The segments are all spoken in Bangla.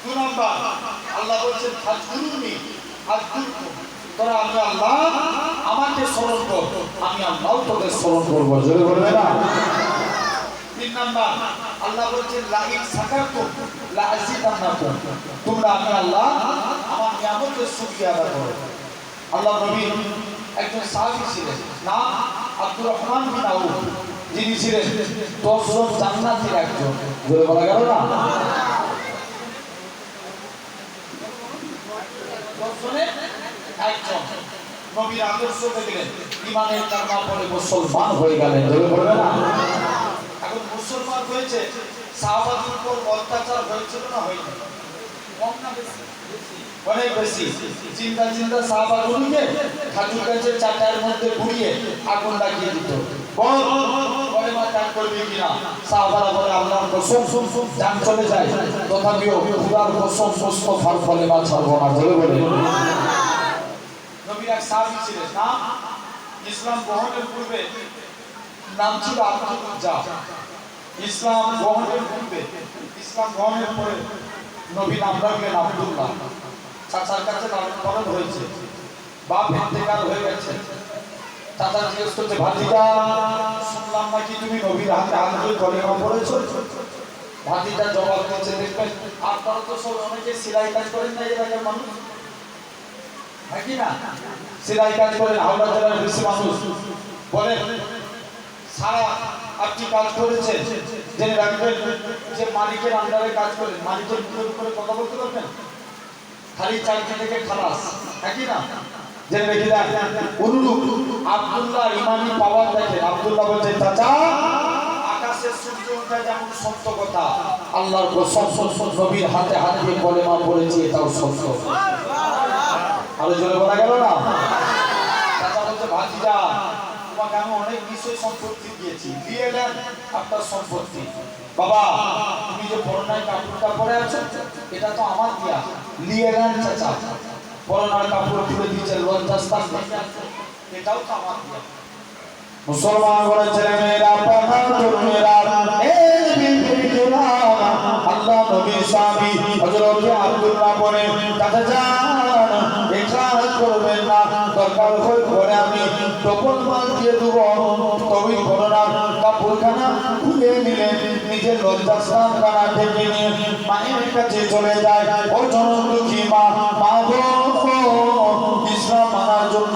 দুই নাম্বার আল্লাহ বলছেন ফাজকুরুনি আযকুরকুম, তোরা আমি আল্লাহ আমাকে স্মরণ কর, আমি আল্লাহ তোকে স্মরণ করবো। জোরে বলবে না? তিন নাম্বার আল্লাহ বলছেন লা ইন শাকারতুম লা আযীদান্নাকুম, তোমরা আমি আল্লাহ আমার নিয়ামতের শুকরিয়া আদায় করো। আল্লাহ নবী একজন সাহাবী ছিলেন, নাম আব্দুর রহমান বিন আউফ, যিনি ছিলেন 10 জন জান্নাতীর একজন। জোরে বলা গেল না? 10 জনের একজন নবীর আদর্শ দেখলেন, ঈমানের কালমা পড়ে মুসলমান হয়ে গেলেন। জোরে বলবে না? এখন মুসলমান হয়েছে, সাহাবাদের উপর অত্যাচার হয়েছিল না হয়নি? কম না বেশি? অনেক বেশি। চিন্তা চিন্তা সাহাবাগুলোকে খাজুর গাছের চাটার মধ্যে ঘুরিয়ে আগুন লাগিয়ে দিত। বলে মা ত্যাগ করবি কিনা? সাহাবারা বলে আল্লাহর কসম জান চলে যায়, তথাপিও খোদার কসম মুস্তাফার ফলে মা ছাড়বো না। জোরে বলে। নবীর এক সাহাবী ছিলেন, নাম ইসলাম গ্রহণের পূর্বে নাম ছিল আব্দুল উজ্জা। ইসলাম গ্রহণের পূর্বে, ইসলাম গ্রহণের পরে নবী নাম রাখলেন আব্দুল্লাহ। চাচার কাছে লালন হয়েছে, বাপ ইন্তেকাল হয়ে গেছে। চাচা জিজ্ঞেস করছে, ভাতিজা শুনলাম নাকি তুমি নবীর হাতে হাত দিয়ে কলেমা পড়েছো? ভাতিজা জবাব দিয়েছে, দেখবেন আপনারা তো সব অনেকে সেলাই কাজ করেন না, এলাকার মানুষ নাকি না? সেলাই কাজ করেন, হাওড়া জেলার বেশি মানুষ বলেন সারা আপনি কাজ করেছেন, জেনে রাখবেন যে মালিকের আন্ডারে কাজ করেন, মালিকের মুখের উপরে কথা বলতে পারবেন, খালি চাকরি থেকে খালাস, নাকি না? জেনে রেখে দেন। অনুরূপ আব্দুল্লাহ ইমানি পাওয়ার দেখেন। আব্দুল্লাহ বলছেন, চাচা আকাশের সূর্য ওঠা যেমন সত্য কথা, আল্লাহর কসম নবীর হাতে হাত দিয়ে কলেমা পড়েছি, এটাও সত্য। আরো জোরে বলা গেল না? চাচা বলছে, ভাতিজা তোমাকে আমি অনেক বিষয় সম্পত্তি দিয়েছি, দিয়ে দেন আপনার সম্পত্তি। বাবা তুমি যে পরনার কাপড়টা পরে আছো, এটা তো আমার দিয়া, নিয়ে নেন চাচা। পরনার কাপড় খুলে দিয়েছে, লজ্জাস্থান, এটাও তো আমার দিয়া। মুসলমান ঘরের ছেলে মেয়েরা, পাখার তরুণেরা, আল্লাহ নবীর সাহাবী হযরত আব্দুল্লাহ বলেন, চাচা যান ইখলাস করবেন না, দরকার হয় পরে আমি টপল মাল দিয়ে দেব। তবে করোনার কাপড়খানা খুলে নিলেন, নিজের লজ্জাস্থানখানা ঢেকে নিয়ে মায়ের কাছে চলে যায়। ও জনদুঃখী মা, মা গো, ইসলাম মানার জন্য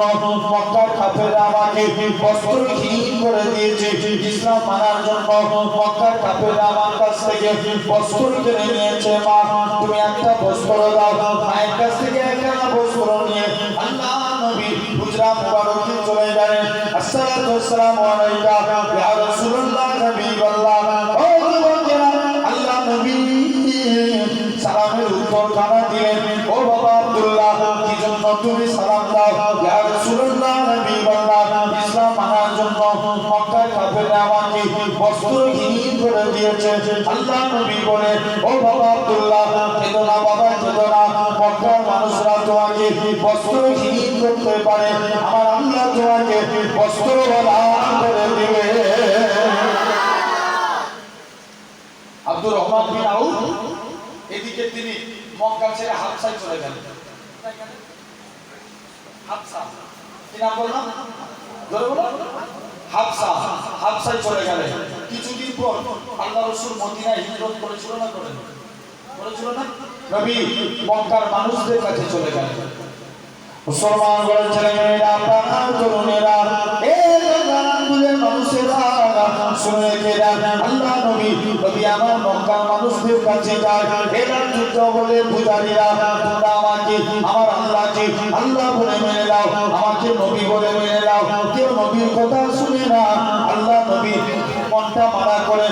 মক্কার কাফেররা আমাকে বস্ত্রহীন করে দিয়েছে। ইসলাম মানার জন্য মক্কার কাফেররা আমার কাছ থেকে বস্ত্র কিনে নিয়েছে। মা তুমি একটা বস্ত্র দাও। মায়ের কাছ থেকে একটা বস্ত্র নিয়ে আল্লাহ নবী হুজরা মুবারকে চলে গেলেন। আসসালাতু ওয়াসসালামু আলাইকা ইয়া রাসূলুল্লাহ হাবিবাল্লাহ। ও যুবকেরা, আল্লাহ নবী সালামের উত্তর খানা দিলেন, ও বাবা আব্দুল্লাহ কি জন্য তুমি সালাম দাও? ইয়া রাসূলুল্লাহ হাবিবাল্লাহ, ইসলাম মানার জন্য মক্কার কাফেররা আমাকে বস্ত্রহীন করে দিয়েছে। আল্লাহ নবী বলে, ও বাবা আব্দুল্লাহ কেঁদো না বাবা, কেঁদো না। মক্কার মানুষরা তোমাকে বস্ত্রহীন করতে পারে, আমার আল্লাহ তোমাকে বস্ত্রওয়ালা করে দিবে। আব্দুর রহমান বিন আউফ এদিকে তিনি মক্কা ছেড়ে হাবশায় চলে গেলেন। হাবশা কি নাম বললাম? জোরে বলো। হাবশা, হাবশায় চলে গেলেন। কিছুদিন পর আল্লাহ রাসূল মদিনায় হিজরত করেছিল না? করেছিল না? নবী মক্কার মানুষদের কাছে চলে গেলেন। মুসলমান ঘরের ছেলে মেয়েরা, পাখার তরুণেরা, মানুষেরা শুনে গেলেন আল্লাহ নবী আমার মক্কার মানুষদের কাছে যায়। এরা যুদ্ধ বলে পূজারীরা, তোমরা আমাকে আমার আল্লাহকে আল্লাহ বলে মেনে নাও, আমাকে নবী বলে মেনে নাও। কেউ নবীর কথা শুনে না। আল্লাহ নবী মনটা মারা করে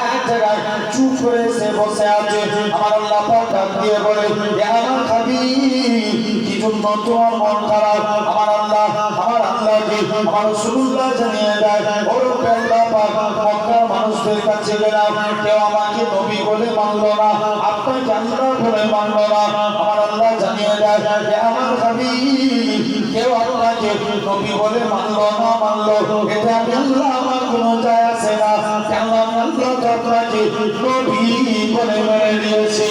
এক জায়গায় চুপ করে সে বসে আছে। আমার আল্লাহ পাক ডাক দিয়ে বলে, হে আমার হাবিব কি জন্য তোমার মন খারাপ? আমার আল্লাহকে আমার রাসূলুল্লাহ জানিয়ে দেয়, ও আল্লাহ পাক মক্কার মানুষদের কাছে গেলাম, কেউ আমাকে নবী বলে মানলো না, আপনাকে আল্লাহ বলে মানলো না। আমার আল্লাহ জানিয়ে দেয়, হে আমার হাবিব কেউ আল্লাহকে নবী বলে মানলো না মানলো, এটা আমি আল্লাহ আমার কোনো যায় আসে না, কেন আমি আল্লাহ আপনাকে নবী বলে মেনে নিয়েছি।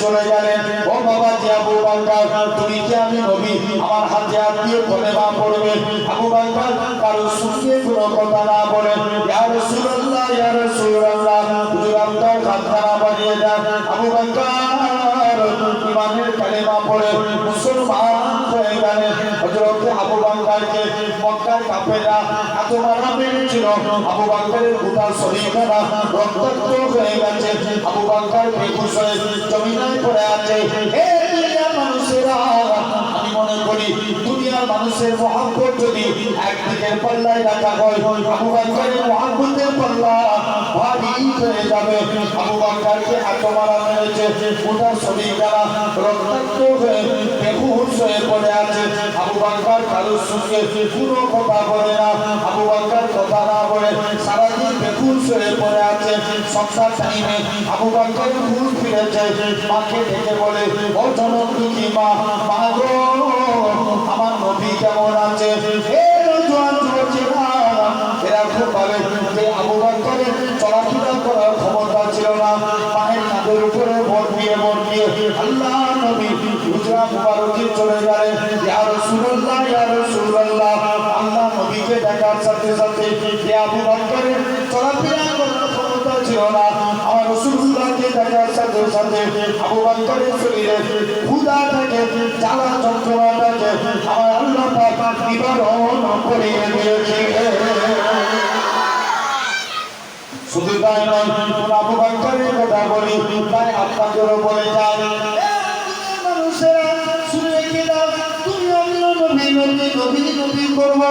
চলে গেলেন। ও বাবা জি আবু বকর, তুমি কি আমি নবী আমার হাতে হাত দিয়ে কলেমা পড়বে? আবু বকর কারো সঙ্গে কোনো কথা না বলে ইয়া রাসূলুল্লাহ ইয়া রাসূলুল্লাহ, হুজুর আপনার হাতটা বাড়িয়ে দেন। আবু বকর ইমানের কালেমা পড়ে মুসলমান হয়ে গেলেন। হযরত আবু বকরকে মক্কার কাফেররা এত মারা মেরেছিল, আবু বকরের গোটা শরীরখানা রক্তাক্ত হয়ে গেছে। আবু বকর বেহুশ হয়ে জমিনে পড়ে আছে। হে দুনিয়ার মানুষেরা, আমি মনে করি দুনিয়ার মানুষের মহব্বত যদি একদিকের পাল্লায় রাখা হয়, আবু বকরের মহব্বতের পাল্লা ভারী হয়ে যাবে। আবু বকরকে এত মারা মেরেছে, গোটা শরীরখানা রক্তাক্ত হয়ে বেহুশ হয়ে পড়ে আছে। আবু বকর কারোর সঙ্গে কোনো কথা বলে না। আবু বকর কথা না বলে সারাদিন বেহুশ হয়ে পড়ে আছে। সন্ধ্যার টাইমে আবু বকরের হুঁশ ফিরেছে। মাকে ডেকে বলে, ও জননী মা, মা গো, আমার নবী কেমন আছে? এরা খুব ভালো যে আবু বকরের চলাফেরা করার ক্ষমতা ছিল না। মায়ের কাঁধের উপরে ভর দিয়ে আল্লাহ নবী হুজরা মুবারকে চলে গেলেন। ইয়া রাসূলুল্লাহ ইয়া রাসূলুল্লাহ, আল্লাহ নবীকে দেখার সাথে সাথে যে আবু বকরের চলাফেরা করার ক্ষমতা ছিল না, আমার রাসূলুল্লাহকে দেখার সাথে সাথে আবু বকরের শরীরে ক্ষুধা থেকে জ্বালা যন্ত্রণা থেকে আমার আল্লাহ পাক নিবারণ করিয়ে দিয়েছে। শুধু তাই নয়, আবু বকরের কথা বলি তাই আপনাদেরও বলে যান, মানুষেরা শুনে রেখে দাও, তুমি আমিও নবী নবী নবী নবী করবো।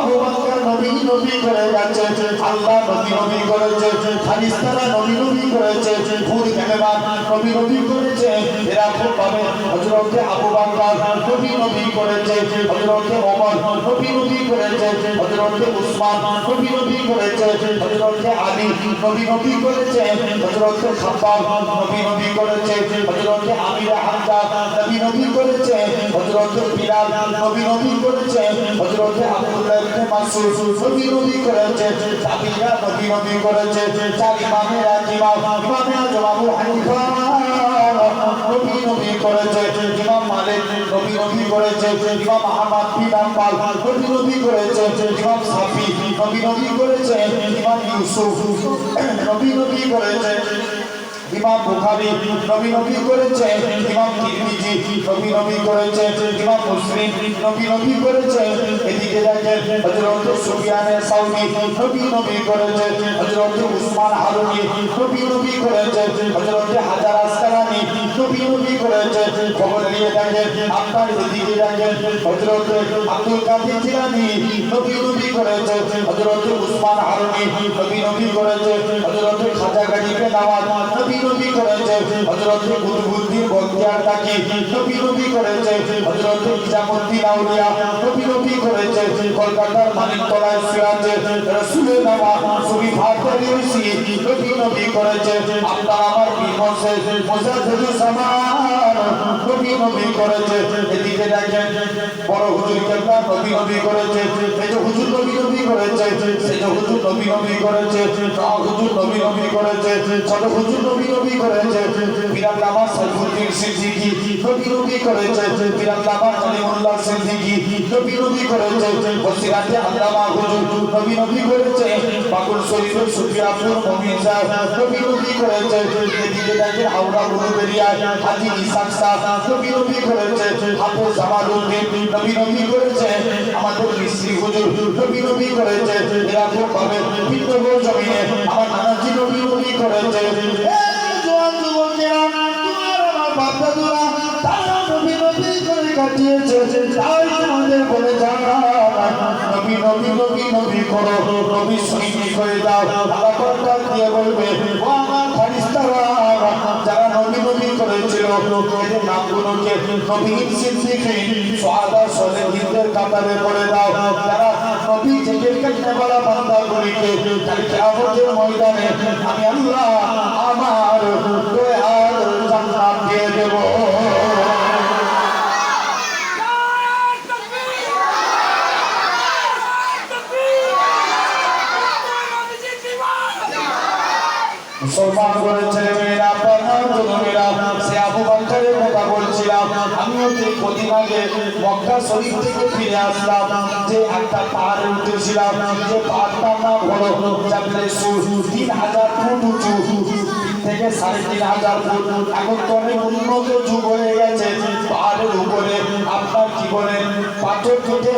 আবু বকর নবী নবী করে যাচ্ছে, আল্লাহ নবী নবী করেছে, ফারিস্তারা নবী নবী করেছে, ফুল মেহমান নবী নবী করেছে। এরা খুব ভাবে হযরত আবু বকর নবী নবী করেছে, হযরত ওমর নবী নবী করেছে, হযরত উসমান নবী নবী করেছে, হযরত আলী নবী নবী করেছে, হযরত খাব্বাব নবী নবী করেছে, হযরত আমির হামজা নবী নবী করেছে, হযরত বিলাল নবী নবী করেছে, হযরত আব্দুল্লাহ ইবনে মাসউদ নবী নবী করেছে, সাবিরা নবী নবী করেছে। চার ইমামের এক ইমাম ইমামে আজম আবু হানিফা নবী নবী করেছে, ইমাম মালিক নবী নবী করেছে, ইমাম আহমদ বিন হাম্বল নবী নবী করেছে, ইমাম শাফি নবী নবী করেছে, ইমাম ইউসুফ নবী নবী করেছে, ইমাম বুখারী নবী নবী করেছে, ইমাম তিরমিজি নবী নবী করেছে, ইমাম মুসলিম নবী নবী করেছে। এদিকে দেখেন হযরত সুফিয়ান সাউরি নবী নবী করেছে, হযরত উসমান হারুনি নবী নবী করেছে, হযরত হাজার আসকালানি নবী নবী করেছে। খবর নিয়ে দেখেন আপনার এদিকে দেখেন হযরত আব্দুল কাদের জিলানী নবী নবী করেছে, হযরত উসমান হারুনি নবী নবী করেছে, হযরত খাজা গরিবে নওয়াজ নবী নবী করেছে, হযরত কুতুবউদ্দিন বখতিয়ার কাকি নবী নবী করেছে, হযরত নিজামুদ্দিন আউলিয়া নবী নবী করেছে। কলকাতার মানিকতলায় সিরাজে রাসূলের নামা সুবি ফাতেরি ওসি নবী নবী করেছে। আপনার আমার বিমর্ষে মুজাদ্দিদুস জামান নবী নবী করেছে। এদিকে দেখেন বড় হুজুর কেবলা নবী নবী করেছে, মেজো হুজুর নবী নবী করেছে, সেজো হুজুর নবী নবী করেছে, বড় হুজুর নবী নবী করেছে, ছোট হুজুর নবী নবী করেছে। পীরাল্লামা সাইফুদ্দিন সিদ্দিকী নবী নবী করেছে, পীরাল্লামা আলিমুল্লাহ সিদ্দিকী নবী নবী করেছে, বসিরাতে আল্লামা হুজুর নবী নবী করেছে, বাকুল শরীফের সুফি আব্দুল মুমিন সাহেব নবী নবী করেছে। এদিকে দেখেন হাওড়া উলুবেড়িয়া হাজী ইসাক সাহেব নবী নবী করেছে, হাফেজ জামালউদ্দিন নবী নবী করেছে, আমাদের মিস্ত্রি হুজুর নবী নবী করেছে। এরা খুব ভাবে ভিন্ন জমিনে আমার নানাজি নবী নবী করেছে। জোয়ান যুবকেরা, তোমার আমার বাপ দাদুরা তারা নবী নবী করে কাটিয়েছে, তাই তোমাদের বলে যারা নবী নবী নবী নবী করো, নবী সৈনিক হয়ে যাও। আল্লাহ পাক দিয়ে বলবে, ও আমার ফেরেশতারা যারা নবী নবী করেছিল এদের নামগুলোকে নবী সিদ্দিকীন সুহাদা সালেহিনদের কাতারে করে দাও। যারা নবী জিকির করতে বলা বান্দাগুলিকে কাল কিয়ামতের ময়দানে আমি আল্লাহ আমার দয়ার জান্নাত দিয়ে দেব। মুসলমান করে ছেলে মেয়েরা, আপনার জনমেরা, সে আবু বকর যে কদিন আগে মক্কা শরীফ থেকে ফিরে আসলাম, যে একটা পাহাড়ে উঠেছিলাম, যে পাহাড়টার নাম হলো জাবলে সুর, 3000 ফুট উঁচু, থেকে 3500 ফুট। এখন তো অনেক উন্নত যুগ হয়ে গেছে, পাহাড়ের উপরে আপনার কি বলে পাথর কেটে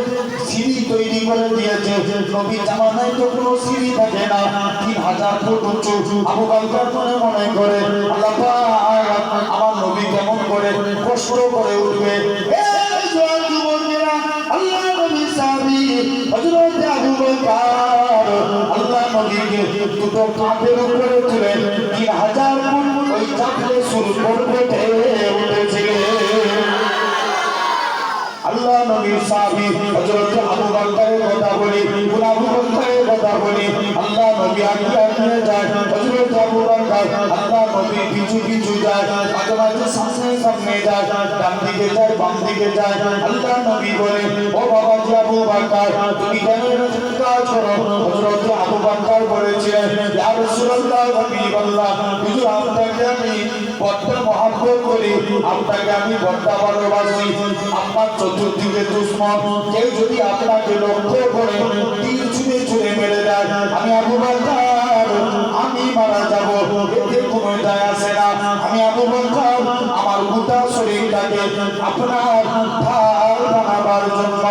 সিঁড়ি তৈরি করে দিয়েছে। নবীর জামানায় তো কোনো সিঁড়ি থাকে না, 3000 ফুট উঁচু। আবু বকর মনে করে আল্লাহ পাক আমার নবী কেমন করে কষ্ট করে উঠবে। এই জোয়ান যুবকেরা, আল্লাহ নবীর সাহাবী হযরত আবু বকর আল্লাহ নবীকে দুটো কাঁধের উপরে তুলে 3000 ফুট ওই জাবলে সুর পর্বতে উঠেছিলেন। আল্লাহ নবীর সাহাবী হযরত আবু বকরের কথা বলি, আবু বকরের কথা বলি, আল্লাহ নবী আগে যায়, হযরত আবু বকর আল্লাহ নবী পিছু পিছু যায়, মাঝে মাঝে সামনে সামনে যায়, ডান দিকে যায়, বাম দিকে যায়। আল্লাহ নবী বলে, ও বাবা জি আবু বকর, তুমি কেন এরকম কাজ করো? হযরত আবু বকর বলেছিলেন, ইয়া রাসূলুল্লাহ, হাবিবাল্লাহ, হুজুর আপনাকে আমি বড় মহব্বত করি, আপনাকে আমি বড় ভালোবাসি। আপনার চতুর্দিকে দুশমন, কেউ যদি আপনাকে লক্ষ্য করে তীর ছুঁড়ে ছুঁড়ে মেরে দেয়, আমি আবু বকর আমি মারা যাব, এতে কোনো যায় আসে না। আমি আবু বকর আমার গোটা শরীরটাকে আপনার ঢাল বানাবার জন্য।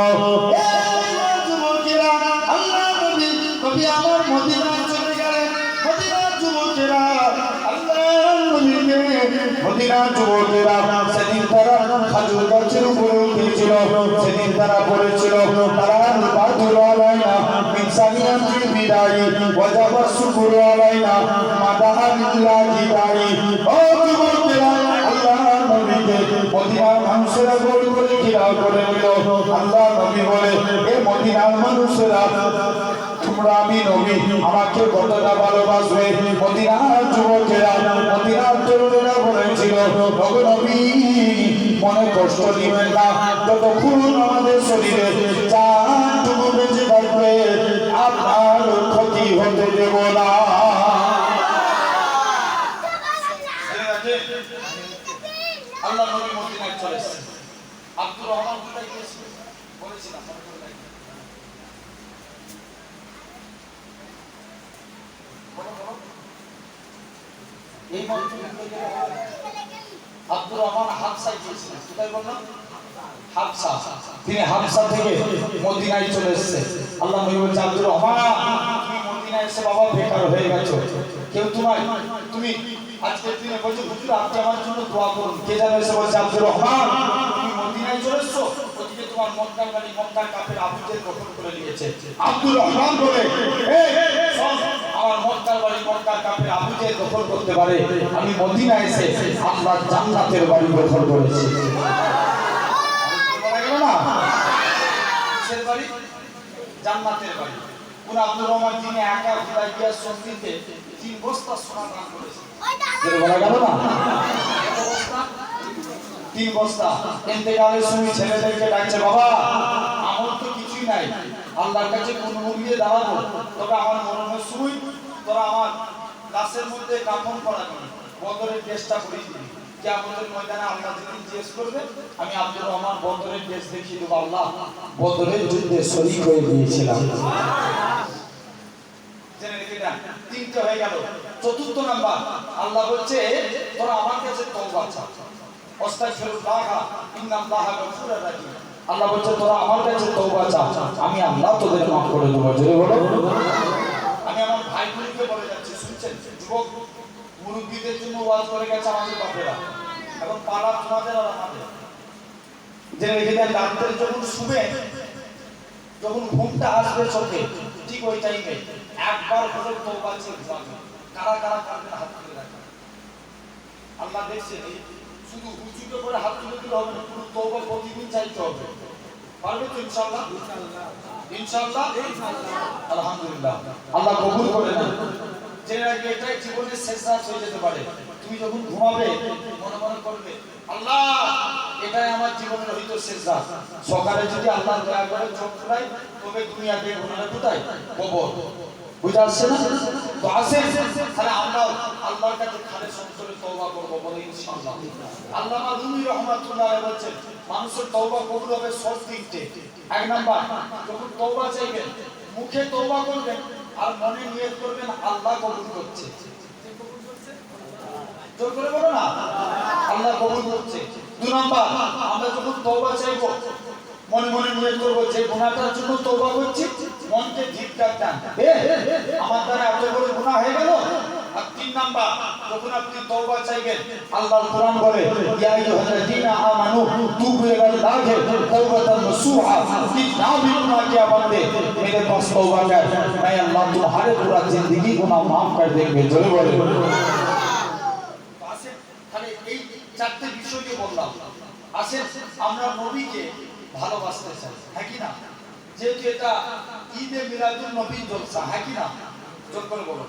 যুবকেরা, আল্লাহ নবী কবি আমার মদিনায় চলে গেলেন। মদিনার যুবকেরা, আল্লাহ নবীকে মদিনার যুবকেরা সেদিন তারা খাজুর গাছের উপরে উঠেছিল, সেদিন তারা বলেছিল তারা বাদুর আলাইনা ইনসানিয়াত বিদায়ী ওয়াজাবা শুকরু আলাইনা মাদাহা লিল্লাহি দায়ী। ও যুবকেরা, আল্লাহ নবীকে মদিনার মানুষেরা গোল করে ঘেরাও করে নিল। আল্লাহ নবী বলে, এ মদিনার মানুষেরা, তোমরা আমি নবী আমাকে কতটা ভালোবাসবে? মদিনার যুবকেরা, মদিনার তরুণেরা বলেছিল, ওগো নবী মনে কষ্ট দিবেন না, যতক্ষণ আমাদের শরীরে চাঁদটুকু বেঁচে থাকবে আপনার ক্ষতি হতে দেব না। আল্লাহ নবী মদিনায় চলে এসেছেন। আব্দুর রহমান কোথায় গিয়েছিলেন বলেছিলাম, এই আব্দুর রহমান হাবসায় গিয়েছিলেন। কোথায় বললাম? হাবসা। তিনি হাবসা থেকে মদিনায় চলে এসেছে। আল্লাহ নবী বলছে, আব্দুর রহমান তুমি মদিনায় এসে বাবা বেকার হয়ে গেছো, কেউ তুমি আজকের দিনে বলছো হুজুর আপনি আমার জন্য দোয়া করুন। কে যেন এসে বলছে, আব্দুর রহমান তুমি মদিনায় চলে এসছো, ওদিকে তোমার মক্কার বাড়ি মক্কার কাফের আবু জেহেল দখল করে নিয়েছে। আব্দুর রহমান বলে, এই আমার মক্কার বাড়ি মক্কার কাফের আবু জেহেল দখল করতে পারে, আমি মদিনায় এসে আল্লাহর জান্নাতের বাড়ি দখল করেছি। বলা গেল না? কিসের বাড়ি? জান্নাতের বাড়ি। কোন আব্দুর রহমান যিনি একা হুদাইবিয়ার সন্ধিতে 3 বস্তা সোনা দান করেছেন। বলা গেল না? 3 বস্তা। ইন্তেকালের সময় ছেলেদেরকে ডাকছে, বাবা আমার তো কিছুই নাই, আল্লাহর কাছে কোন মুখ দিয়ে দাঁড়াবো, তবে আমার মরণের সময় তোরা আমার লাশের মধ্যে কাফন পরাবি, বদরের ড্রেসটা পরিয়ে দিবি। কিয়ামতের ময়দানে আল্লাহ যেদিন জিজ্ঞেস করবে, আমি আব্দুর রহমান বদরের ড্রেস দেখিয়ে দেবো, আল্লাহ বদরের যুদ্ধে শরীক হয়ে গিয়েছিলাম। জেনে রেখে দেন, 3টে হয়ে গেল। চতুর্থ নাম্বার, আল্লাহ বলছে তোরা আমার কাছে তওবা চা, আস্তাগফিরুল্লাহ ইন্নাল্লাহা গফুরুর রাহিম। আল্লাহ বলছে তোরা আমার কাছে তওবা চা, আমি আল্লাহ তোদের মাফ করে দেব। জোরে বলো। আমি আমার ভাইগুলোকে বলে যাচ্ছি, শুনছেন? যুবক মুরব্বীদের জন্য ওয়াজ করে গেছে আমাদের বাপেরা, এখন পালা তোমাদের আর আমাদের। জেনে রেখে দেন, রাত্রে যখন শুবে, যখন ঘুমটা আসবে চোখে, ঠিক ওই টাইমে একবার করে তওবা চেয়ে ঘুমাবে। কারা কারা পারবেন হাত তুলে রাখবেন। আল্লাহ দেখছেন, শুধু উঁচুতে করে হাত তুলে দিলে হবে না, পুরো তওবা প্রতিদিন চাইতে হবে। পারবে তো ইনশাআল্লাহ? ইনশাআল্লাহ, আলহামদুলিল্লাহ, আল্লাহ কবুল করে নেন। জেনে রাখবে, এটাই জীবনের শেষ রাত হয়ে যেতে পারে। তুমি যখন ঘুমাবে মনে মনে করবে, আল্লাহ এটাই আমার জীবনের হয়তো শেষ রাত। সকালে যদি আল্লাহ দয়া করে চোখ খোলায়, তবে দুনিয়া দেখবো না, কোথায়? কবর। বুঝা আসছে না? তো আসেন তাহলে আমরা আল্লাহর কাছে খালেস অন্তরে তওবা করব, বলে ইনশাআল্লাহ। আল্লামা রুমি রহমাতুল্লাহ আলাইহি বলেন, মানুষের তওবা কবুল হবে সব তিনটে। এক নাম্বার, যখন তওবা চাইবেন মুখে তওবা করবেন আর মনে নিয়ত করবেন আল্লাহ কবুল করছে। জোর করে বলো না, আল্লাহ কবুল করছে। দুই নাম্বার, আমরা যখন তওবা চাইবো মনে মনে নিয়ত করব যে গুনাহটার জন্য তওবা করছি, মনকে ধিক্কার দেন, আমার দ্বারা এত বড় গুনাহ হয়ে গেল। আর তিন নাম্বার, যখন আপনি তওবা চাইবেন, আল্লাহর কোরআন বলে ইয়া আইয়ুহাল্লাযীনা আমানু তুবু ইলাল্লাহি তাওবাতান নসুহা, कि ना भी गुनाह किया बंदे मेरे पास तौबा कर, मैं अल्लाह तुम्हारे पूरा जिंदगी गुनाह माफ कर देंगे। জোরে বলে আসেন, তাহলে এই চারটি বিষয় নিয়ে বললাম। আসেন আমরা নবীকে ভালোবাসতে চাই, হ্যাঁ কি না? যেহেতু এটা ঈদে মিলাদুন নবী জলসা, হ্যাঁ কি না? জোর করে বলো,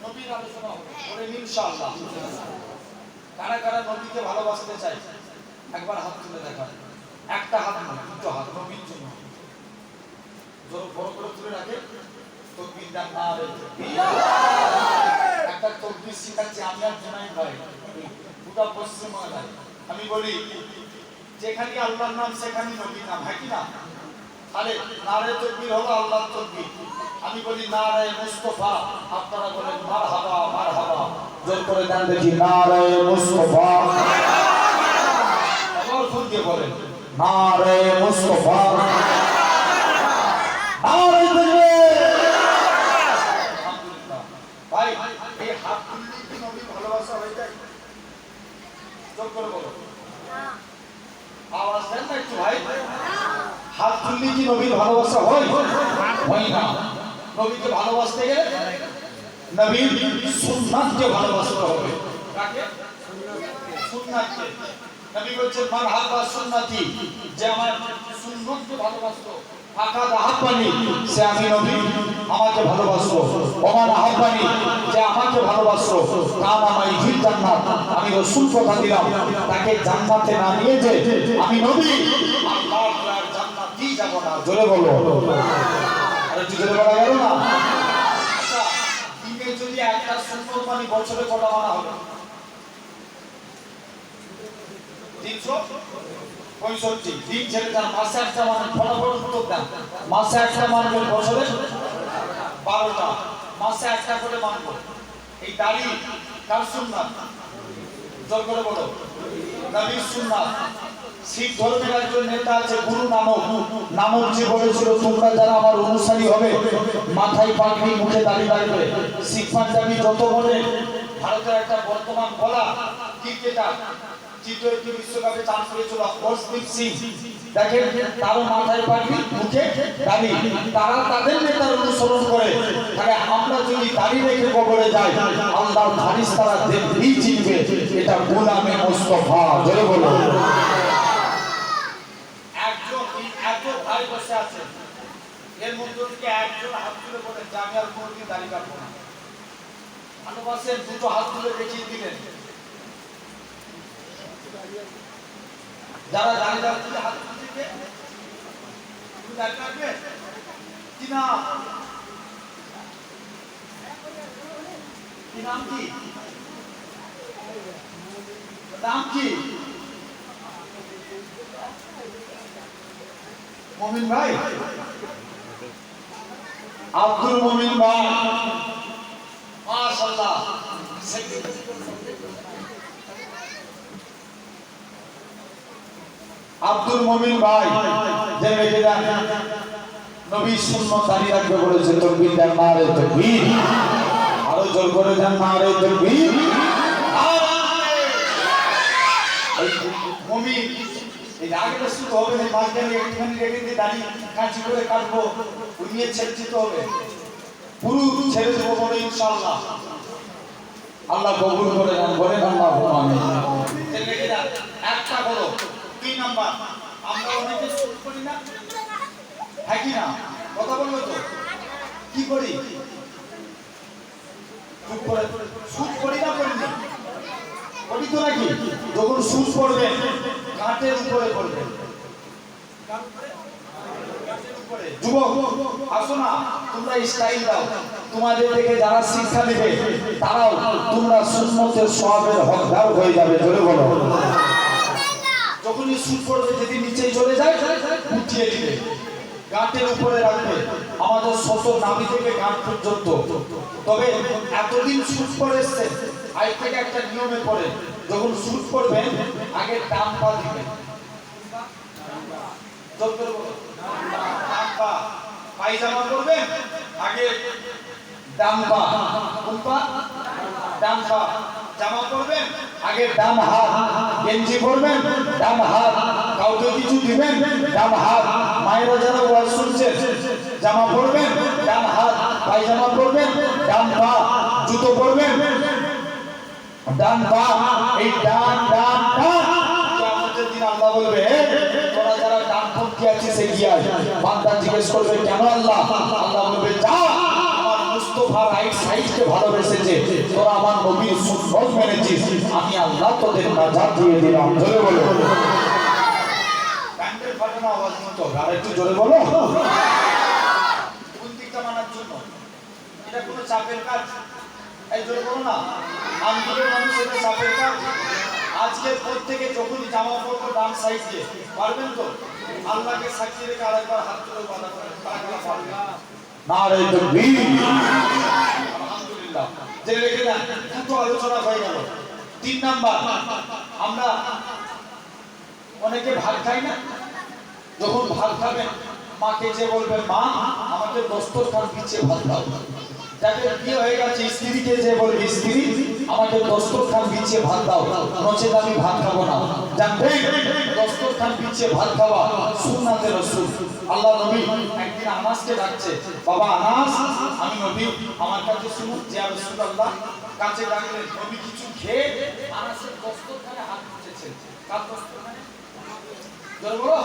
নবীর আলোচনা হবে বলে ইনশাআল্লাহ। কারা কারা নবীকে ভালোবাসতে চাই একবার হাত তুলে দেখান। একটা হাত না, দুটো হাত নবীর জন্য জোর বড় করে তুলে রাখে। তকবীর দেন না রে, একটা তকবীর শিখাচ্ছি আমি আর জুনাইদ ভাই, গোটা পশ্চিম বাংলায়। আমি বলি যেখানে আল্লাহর নাম সেখানে নবীর নাম, হ্যাঁ কি না? তাহলে নারে তকবীর হলো আল্লাহর তকবীর। আমি বলি নারে মুস্তাফা, আপনারা বলেন মারহাবা মারহাবা। জোর করে দেন দেখি নারে মুস্তাফা, আবার ফোন দিয়ে বলেন নারে মুস্তাফা, নারে তাকবীর। আলহামদুলিল্লাহ ভাই, এই হাত তুললে কি নবীর ভালোবাসা হয়ে যায়? জোর করে বলো, আওয়াজ দেন না একটু ভাই। হাত তুললে কি নবীর ভালোবাসা হয়? হয় না। নবীকে ভালোবাসতে গেলে নবীর সুন্নাতকে ভালোবাসতে হবে। কাকে? সুন্নাতকে। নবী বলেছেন মারহাবা সুন্নতি, যে আমার সুন্নতকে ভালোবাসতো, আকাদ আহাব্বানি, সে আমি নবী আমাকে ভালোবাসলো, ওমান আহাব্বানি, যে আমাকে ভালোবাসলো, কান আমাই ফিল জান্নাত, আমি রাসূল কথা দিলাম তাকে জান্নাতে না নিয়ে যে আমি নবী আল্লাহর জান্নাতে যাব না। জোরে বলো, আরে জোরে বলা গেল না? আচ্ছা, দিনে যদি একটা সুন্নত মানে বছরে কটা মানা হবে? 365 দিন ছেড়ে যান, মাসে একটা মানে ফলাফল উত্তর দেন। মাসে একটা মানবেন, বছরে 12টা, মাসে একটা করে মানবো। এই দাড়ি কার সুন্নাত? জোর করে বলো, নবীর সুন্নাত। শিখ ধর্মের একজন নেতা আছে গুরু নানক, নানক যে বলেছিল তোমরা যারা আমার অনুসারী হবে মাথায় পাগড়ি মুখে দাড়ি রাখবে। শিখ পাঞ্জাবি যত বলে, ভারতের একটা বর্তমান বলা ক্রিকেটার টি-20 বিশ্বকাপে চান্স পেয়েছিল হরদীপ সিং, দেখেন তারও মাথায় পাগড়ি মুখে দাড়ি, তারা তাদের নেতার অনুসরণ করে। তাহলে আমরা যদি দাড়ি রেখে কবরে যাই আল্লাহর ফারিস্তারা দেখলেই চিনবে এটা গোলামে মুস্তাফা। জোরে বলো, একজন এত ভাই বসে আছে, এর মধ্যে থেকে একজন হাত তুলে বলেন যে আমি আর কোনোদিন দাড়ি কাটবো না। ভালোবাসেন, দুটো হাত তুলে দেখিয়ে দিলেন। যারা দাঁড়িয়ে দাঁড়িয়ে হাত তুলছে তুমি দাঁড়িয়ে রাখবে কি না? কি নাম কি? নাম কি? মুমিন ভাই, আব্দুল মুমিন ভাই, মাশাআল্লাহ। আব্দুল মুমিন ভাই যে মেয়েরা নবীর সুন্নাত দাঁড়িয়ে রাখবে বলেছে, তাকবীর দেন নারে তাকবীর, আরো জোর করে দেন নারে তাকবীর। মুমিন এই আগে শুরু হবে না, মাঝখানে একটুখানি রেখে দিয়ে দাঁড়িয়ে কাঁচি করে কাটবো, উনিয়ে ছেড়ে দিতে হবে, পুরো ছেড়ে দেবো বলে ইনশাআল্লাহ। আল্লাহ কবুল করে নেন, বলেন আল্লাহু আমিন। একটা বলো। দুই নাম্বার, আমরা অনেকে সুদ করি না, হ্যাঁ কি না? কথা বললো তো, কি করি? সুদ করি না, করিনি? করি তো নাকি? যখন সুদ পড়বে কাঁটের উপরে পড়বে। যুবক আসো না, তোমরা স্টাইল দাও, তোমাদের থেকে যারা শিক্ষা নেবে তারাও তোমরা সুন্নতের সওয়াবের হকদার হয়ে যাবে। জোরে বলো, যখনই শুট করবে যদি নিচেই চলে যায় উঠিয়ে দিবে, গাঁটের উপরে রাখবে আমাদের শত নাভি থেকে গাঁট পর্যন্ত। তবে এতদিন শুট করে এসছে, আজ থেকে একটা নিয়মে পড়ে যখন শুট করবেন আগে ডান পা দিবেন। পায়জামা করবেন আগে ডান পা, কোন পা? ডান পা। জামা পরবেন আগে ডান হাত, গেঞ্জি পরবেন ডান হাত, কাউকে কিছু দিবেন ডান হাত। মায়েরা যারা ওয়াজ শুনছেন জামা পরবেন ডান হাত, পায়জামা পরবেন ডান পা, জুতো পরবেন ডান পা। এই ডান ডান ডান কিয়ামতের দিন আল্লাহ বলবে তোরা যারা ডান পন্থী আছিস এগিয়ে আয়। বান্দা জিজ্ঞেস করবে কেন আল্লাহ? আল্লাহ বলবে যা, আমার মুস্তাফা রাইট সাইডকে ভালোবেসেছে, তোরা আমার নবীর সুন্নাত মেনেছিস, আমি আল্লাহ তোদের নাজাত দিয়ে দিলাম। জোরে বলো। ব্যান্ডের ফাটানো আওয়াজ মতো আর একটু জোরে বলো। কোন দিকটা মানার জন্য? এটা কোনো চাপের কাজ? এই জোরে বলো না। আন্দোলন মানুষ এটা চাপের কাজ? আজকের পর থেকে যখনই জামা পরবো ডান সাইড দিয়ে, পারবেন তো? আল্লাহকে সাক্ষী রেখে আরেকবার হাত তুলে বাঁধা করেন, তারা পারবে নারে তাকবীর। আলহামদুলিল্লাহ। জেনে রেখে দেন, দুটো আলোচনা হয়ে গেল। 3 নাম্বার, আমরা অনেকে ভাত খাই না, যখন ভাত খাবেন মাকে যে বলবেন মা আমাকে দস্তরখান পিছিয়ে ভাত দাও। যাদের বিয়ে হয়ে গেছে স্ত্রীকে যে বলবে স্ত্রী আমাকে দস্তরখান পিছিয়ে ভাত দাও, নচেত আমি ভাত খাবো না। জানবেন দস্তরখান পিছিয়ে ভাত খাওয়া সুন্নাতে রাসূল। আল্লাহ নবী একদিন আনাসকে ডাকছে, বাবা আনাস আমি নবী, আমার কাছে শুনুন। যে রাসূলুল্লাহ কাছে ডাকলেন, নবী কিছু খেয়ে আনাসের দস্তরখানে হাত মুছেছেন। কার দস্তরখানে? জোরে বলো।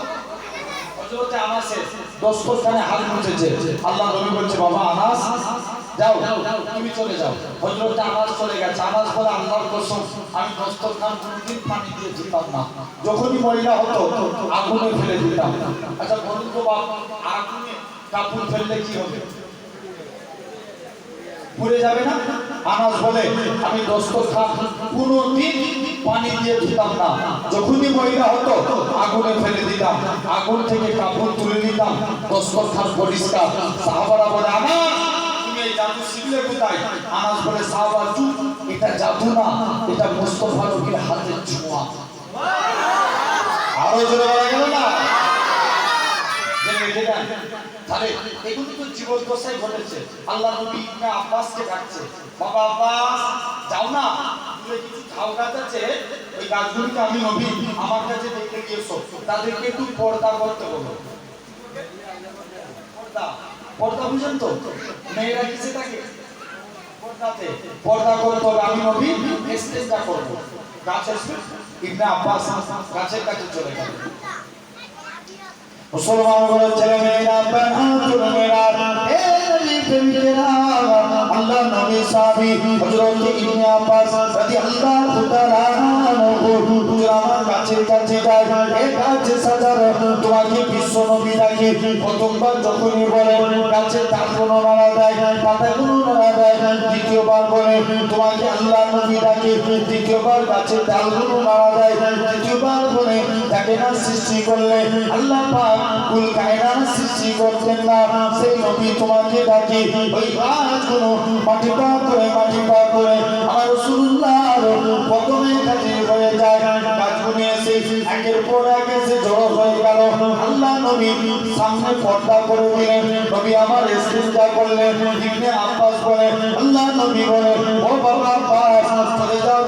হযরতে আনাসের দস্তরখানে হাত মুছেছে। আল্লাহ নবী বলছে বাবা আনাস যাও তুমি চলে যাও। হযরতে আনাস চলে গেছে। আনাস বলে আল্লাহর কসম আমি দস্তরখান কোনদিন পানি দিয়ে ধুতাম না, যখনই ময়লা হতো আগুনে ফেলে দিতাম। আচ্ছা বলুন তো বাপ, আগুনে কাপড় ফেললে কি হবে? পুড়ে যাবে না? আনাস বলে আমি দস্তরখান কোনদিন পানি দিয়ে ধুতাম না, যখনই ময়লা হতো আগুনে ফেলে দিতাম, আগুন থেকে কাপড় তুলে নিতাম, দস্তরখান পরিষ্কার। সাহাবারা বলে আনাস তুমি এই জাদু শিখলে কোথায়? আনাস বলে সাহাবা চুপ, এটা জাদু না, এটা মুস্তাফা নবীর হাতের ছোঁয়া। আরো জোরে বলা গেল না? তাহলে এগুলো তো জীবন দশায় ঘটেছে। আল্লাহ নবী ইবনে আব্বাসকে ডাকছে, বাবা আব্বাস যাও না, দূরে কিছু ঝাউ গাছ আছে, ওই গাছগুলিকে আমি নবী আমার কাছে দেখে গিয়েছো, তাদেরকে একটু পর্দা করতে বলো। পর্দা, পর্দা বুঝেন তো? মেয়েরা কিসে থাকে? পর্দাতে। পর্দা করতে হবে, আমি নবী ইস্তেঞ্জা করব। গাছ আসবে, ইবনে আব্বাস গাছের কাছে চলে গেল। মুসলমানদের ছেলে মেয়েরা মেয়েরা আল্লাহ নবী সাহাবী হযরত ইবনে আব্বাস রাদিয়াল্লাহু তাআলা আনহু আমার কাছে কাছে যায়, এই কাছে সাজার তোমাকে বিশ্ব নবী ডাকে। প্রথমবার যখনই বলে কাছে ডালগুলো নাড়া দেয়, পাতাগুলো নাড়া দেয়, দ্বিতীয়বার বলে তোমাকে আল্লাহ নবী ডাকে, দ্বিতীয়বার গাছের ডালগুলো নাড়া দেয়, তৃতীয়বার বলে তাকে না সৃষ্টি করলে আল্লাহ পাক কুল কায়নাত সৃষ্টি করতেন না, সেই নবী তোমাকে ডাকে। ওই গাছগুলো মাটি পা করে আমার রাসূলুল্লাহর প্রথমে কাছে হয়ে যায়। গাছগুলো এসে একের পর এক এসে জড়ো হয়ে গেল। আল্লাহ নবী সামনে পর্দা করে দিলেন, নবী আমার ইস্তেঞ্জা করলেন। ইবনে আব্বাস বলে আল্লাহ নবী বলে ও বাবা আব্বাস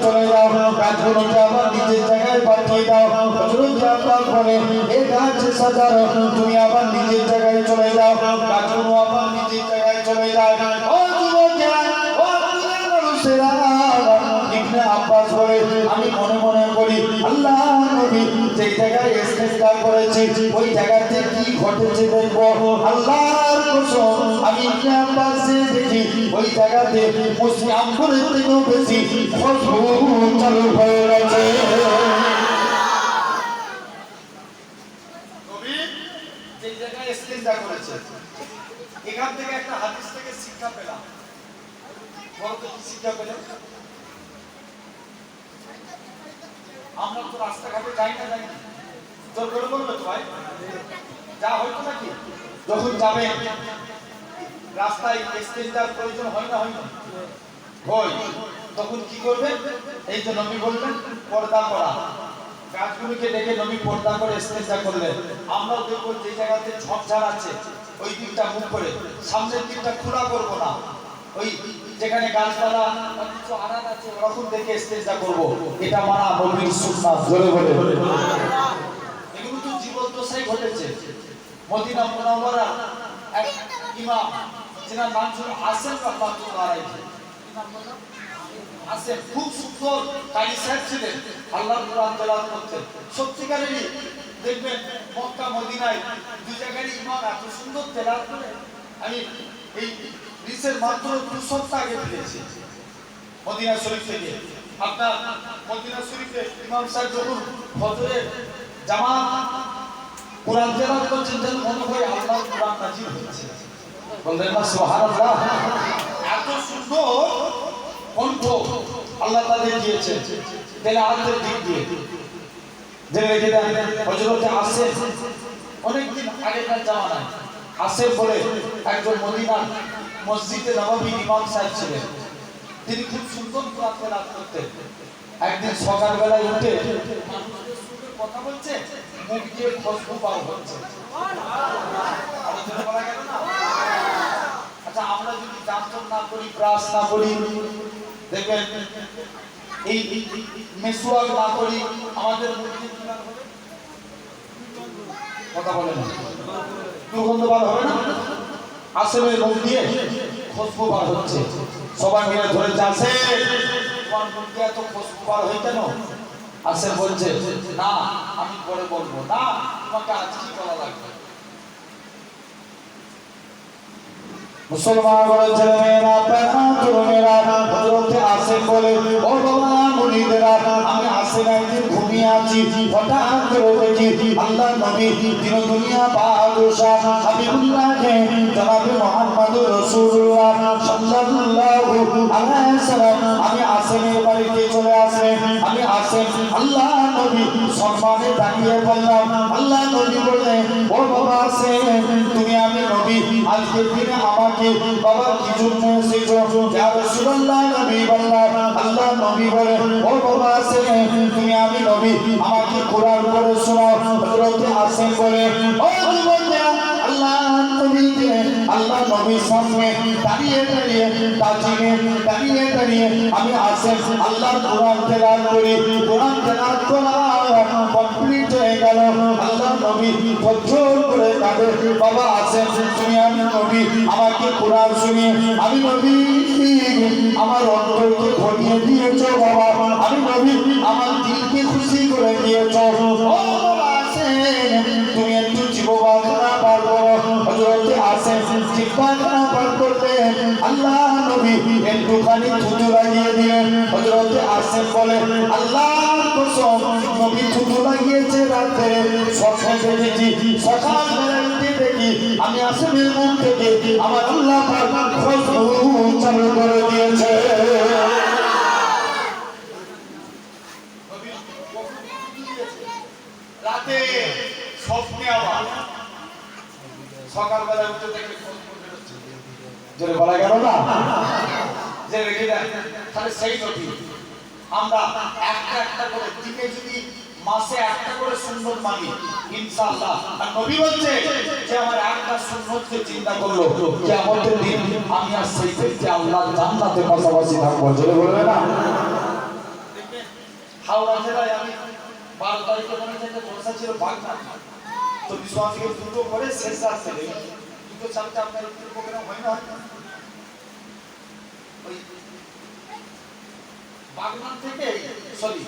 চলে যাও গাছগুলোকে আবার নিজের জায়গায় পাঠিয়ে দাও। হযরত আব্বাস বলে এই গাছ সাজাও, তুমি আবার নিজের জায়গায় চলে যাও। গাছগুলো আবার নিজের জায়গায় চলে যায়। ও যুবকেরা, ও দুনিয়ার মানুষেরা, ইবনে আব্বাস বলে আমি মনে মনে করি আল্লাহ নবী যে জায়গায় ইস্তেঞ্জা করেছে ওই জায়গাতে কি ঘটেছে দেখবো। আল্লাহর কসম আমি ইবনে আব্বাস দেখি ওই জায়গাতে মুসলিম আম্বরের থেকেও বেশি খুশবু চালু হয়ে গেছে। নবী যে জায়গায় ইস্তেঞ্জা করেছে এখান থেকে একটা হাদিস থেকে শিক্ষা পেলাম। বলতো কি শিক্ষা পেলাম? আমরা তো রাস্তাঘাটে যাই না, জোর করে বলবে তো ভাই, যা হয়তো নাকি যখন যাবে রাস্তায় এক্সচেঞ্জার প্রয়োজন হয় না, হয় না হয়, তখন কি করবে? এই যে নবী বললেন পর্দা করা, গাছগুলোকে ডেকে নবী পর্দা করে এক্সচেঞ্জার করলেন। আমরাও দেখবো যে জায়গাতে ঝড়ঝাড় আছে ওই দিকটা মুখ করে, সামনের দিকটা খোলা করবো না, ওই যেখানে গাছপালা বা কিছু আড়াল আছে ওরকম দেখে এক্সচেঞ্জার করবো। এটা মানা নবীর সুন্নাত। জোরে বলে এগুলো তো জীবন দশাই ঘটেছে। মদিনা মুনাওয়ারা এক ইমাম যিনার নাম ছিল আসেম রাহমাতুল্লাহ আলাইহি, আসেম খুব সুন্দর কারি সাহেব ছিলেন, আল্লাহর কোরআন তেলাওয়াত করতেন। সত্যিকারেরই দেখবেন মক্কা মদিনায় দুই জায়গায় ইমাম এত সুন্দর তেলাওয়াত করে। আমি এই রিসের মাত্র 2 সপ্তাহ আগে পেয়েছি মদিনা শরীফ থেকে। আপনার মদিনা শরীফে ইমাম সাহেব যখন ফজরের জামাত কোরআন তেলাওয়াত করছেন, যেন মনে হয় আল্লাহর কোরআন নাযিল হচ্ছে। বললেন না সুবহানাল্লাহ। এত সুন্দর কণ্ঠ আল্লাহ তাদের দিয়েছে তেলাওয়াতের দিক দিয়ে। জেনে রেখে দেন হযরত আসেফ অনেকদিন আগেকার জামানায় আসেফ বলে একজন মদিনার মসজিদে নববী ইমাম সাহেব ছিলেন। তিনি খুব সুন্দর কোরআন তেলাওয়াত করতেন। একদিন সকালবেলায় উঠে মানুষদের সঙ্গে কথা বলছে, মুখ দিয়ে খুশবু বার হচ্ছে। আলোচনা করা গেল না? আচ্ছা, আমরা যদি জামতম না করি, ব্রাশ না করি, দেখবেন এই মেসওয়াক না করি, আমাদের মুখ দিয়ে কি বার হবে? কথা বলে না, দুর্গন্ধ বার হবে না? আসেফের মুখ দিয়ে খুশবু বার হচ্ছে। সবাই মিলে ধরে যাচ্ছে, তোমার মুখ দিয়ে এত খুশবু বার হয় কেন? আসেফ বলছে, না আমি পরে বলবো, না তোমাকে আজকেই বলা লাগবে। মুসলমান বলে ছেলেমেয়েরা, তরুণেরা, হযরত আসেফ বলে, ও বাবা মুরিদেরা, আমি আসেফ একদিন ঘুমিয়ে আছি, হঠাৎ করে দেখি আল্লাহর নবী দিন দুনিয়া বাদশাহ হাবিবুল্লাহকে জনাবে মুহাম্মদুর রাসূলুল্লাহ সাল্লাল্লাহু আলাইহি সাল্লাম আমি আসেফের বাড়িতে চলে আসলেন। আমি আসেফ আল্লাহ নবী সম্মানে দাঁড়িয়ে বললাম, আল্লাহ নবী বললেন, ও বাবা আসেফ, তুমি আমি নবী আজকের দিনে আমাকে বাবা কি জন্য এসেছো? ইয়া রাসূলুল্লাহ, নবী বললাম। আল্লাহ নবী বলে, ও বাবা আসেফ, তুমি আমি নবী আমাকে কোরআন পড়ে শোনাও। হযরত আসেফ বলে, ও যুবকরা, আল্লাহ নবীকে আল্লাহ নবীর সামনে দাঁড়িয়ে দাঁড়িয়ে দাঁড়িয়ে দাঁড়িয়ে আমি আসেফ আল্লাহর কোরআন তেলাওয়াত করি। কোরআন তেলাওয়াত করা কমপ্লিট হয়ে গেল। আল্লাহ নবী জোর করে কাঁদে, বাবা আসেফ, তুমি আমি নবী আমাকে কোরআন শুনিয়ে আমি নবী আমার অন্তরকে ভরিয়ে দিয়েছো বাবা, আমি নবী আমার দিলকে খুশি করে দিয়েছো। ও বাবা আসেফ, তুমি একটু জীববাদনা পার করো। হযরত আসেফ জীববাদনা পার করতে আল্লাহ নবী একটুখানি থুতু লাগিয়ে দিলেন। হযরত আসেফ বলে, আল্লাহর কসম, নবী থুতু লাগিয়েছে রাতে, স্বপ্নে দেখেছি, সকালবেলা উঠে দেখি আমি আসেফের মুখ থেকে আমার আল্লাহ পাক খুশবু চালু করে দিয়েছে। রাতে স্বপ্নে আবার সকালবেলা উঠে দেখে খুশবু বেরোচ্ছে। জোরে বলা গেল না? যে রেখে দেন, তাহলে সেই নবী আমরা একটা একটা করে দিনে যদি মাসে একটা করে সুন্নত মানি ইনশাআল্লাহ। আর নবী বলছে যে আমার একটা সুন্নতকে চিন্তা করলো কিয়ামতের দিন আমি আর সেই ব্যক্তি আল্লাহ জান্নাতে পাশাপাশি থাকবো। জোরে বলবে না? দেখবেন হাওড়া জেলায় আমি 12 তারিখে মনে থেকে জলসা ছিল বাগনা, তো বিশ্বনাথ থেকে দুটো করে শেষ রাস্তা থেকে দুটো চারটে আপনার একটু প্রোগ্রাম হয় না, ওই বাগনান থেকে সরি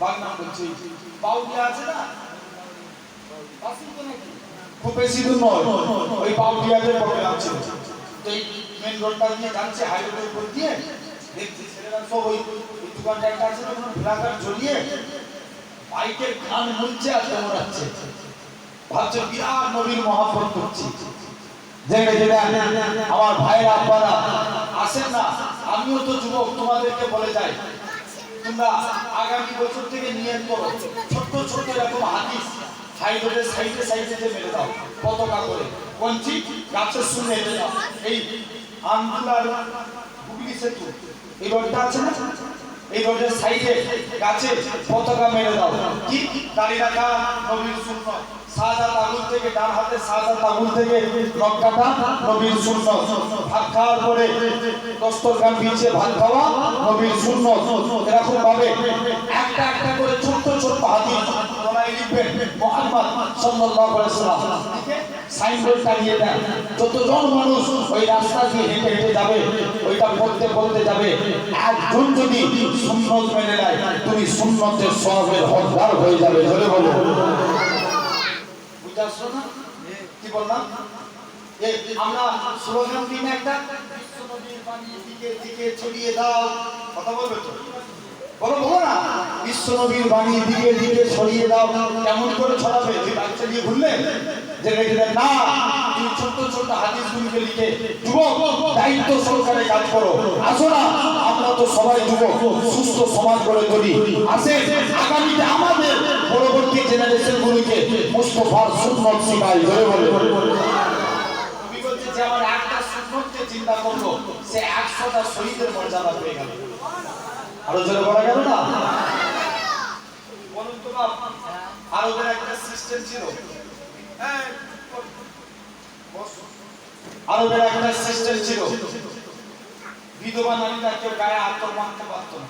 বাগনান বলছি বাউলিয়া আছে না, খুব বেশি দূর নয়, ওই বাউলিয়াতে প্রোগ্রাম ছিল। তো এই মেন রোডটা দিয়ে যাচ্ছে, হাইওয়ের উপর দিয়ে দেখছি ছেলেরা সব ওই দোকানটা একটা আছে না, প্লাকার্ড ঝুলিয়ে বাইকের কান মুলছে আর দৌড়াচ্ছে, ভাবছে বিরাট নবীর মহব্বত করছি। জেনে আমার ভাইরা আপনারা আসেন না, আমিও তো যুবক, তোমাদেরকে বলে যাই, তোমরা আগামী বছর থেকে নিয়ত করো ছোট্ট ছোট্ট এরকম হাদিস হাই রোডের সাইডে সাইডে যে মেরে দাও পতাকা করে, কোনটি গাছের শুনে দাও। এই আন্দুলার হুগলি সেতু এই রোডটা আছে না, এই রোডের সাইডে গাছে পতাকা মেরে দাও। কি দাঁড়িয়ে রাখা নবীর সুন্নাত, শাহজাদ আগুন থেকে ডান হাতে শাহজাদ আগুন থেকে রক্কাটা নবীর সুন্নাত, ভাত খাওয়ার পরে দস্তরখান বিছিয়ে ভাত খাওয়া নবীর সুন্নাত। এরকম ভাবে একটা একটা করে ছোট ছোট হাদিস তোমরা লিখবেন মুহাম্মদ সাল্লাল্লাহু আলাইহি ওয়াসাল্লাম সাইনবোর্ড টাঙিয়ে দেন। যতজন মানুষ ওই রাস্তা দিয়ে হেঁটে হেঁটে যাবে ওইটা পড়তে পড়তে যাবে, একজন যদি সুন্নত মেনে নেয় তুমি সুন্নতের সওয়াবের হকদার হয়ে যাবে। জোরে বলো, বুঝতে পারছো না কি বললাম? আমরা স্লোগান দিই না একটা, বিশ্ব নবীর বাণী দিকে দিকে ছড়িয়ে দাও, কথা বলবে তো? বলো বলো না, বিশ্ব নবীর বাণী দিকে দিকে ছড়িয়ে দাও। কেমন করে ছড়াবে? যে বাচ্চা দিয়ে ঘুরলেন যে রেখে দেন না, তুমি ছোট ছোট হাদিসগুলিকে লিখে যুবক দায়িত্ব সহকারে কাজ করো। আসো না, আমরা তো সবাই যুবক, সুস্থ সমাজ গড়ে তুলি। আসে আগামীতে আমাদের পরবর্তী জেনারেশন গুলিকে মুস্তাফার সুন্নাত শিখাই। ধরে বলে নবী বলছে যে আমার একটা সুন্নাতকে চিন্তা করলো সে 100টা শহীদের মর্যাদা পেয়ে গেল। আরো জোরে বলা গেল না? বলুন তো বাপ, আরবের একটা সিস্টেম ছিল, আরবের একটা সিস্টেম ছিল, বিধবা নারীরা কেউ গায়ে আতর মানতে পারত না।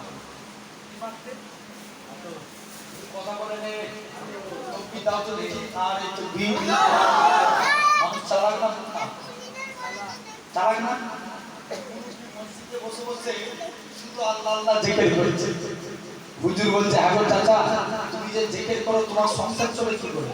কথা বলে নে টুপি দাও তো দেখি, আর একটু মানুষ চালাক না, চালাক না, মসজিদে বসে বসে শুধু আল্লাহ আল্লাহ জিকির করছে। হুজুর বলছে হ্যাঁ গো চাচা, তুমি যে জিকির করো তোমার সংসার চলে কি করে?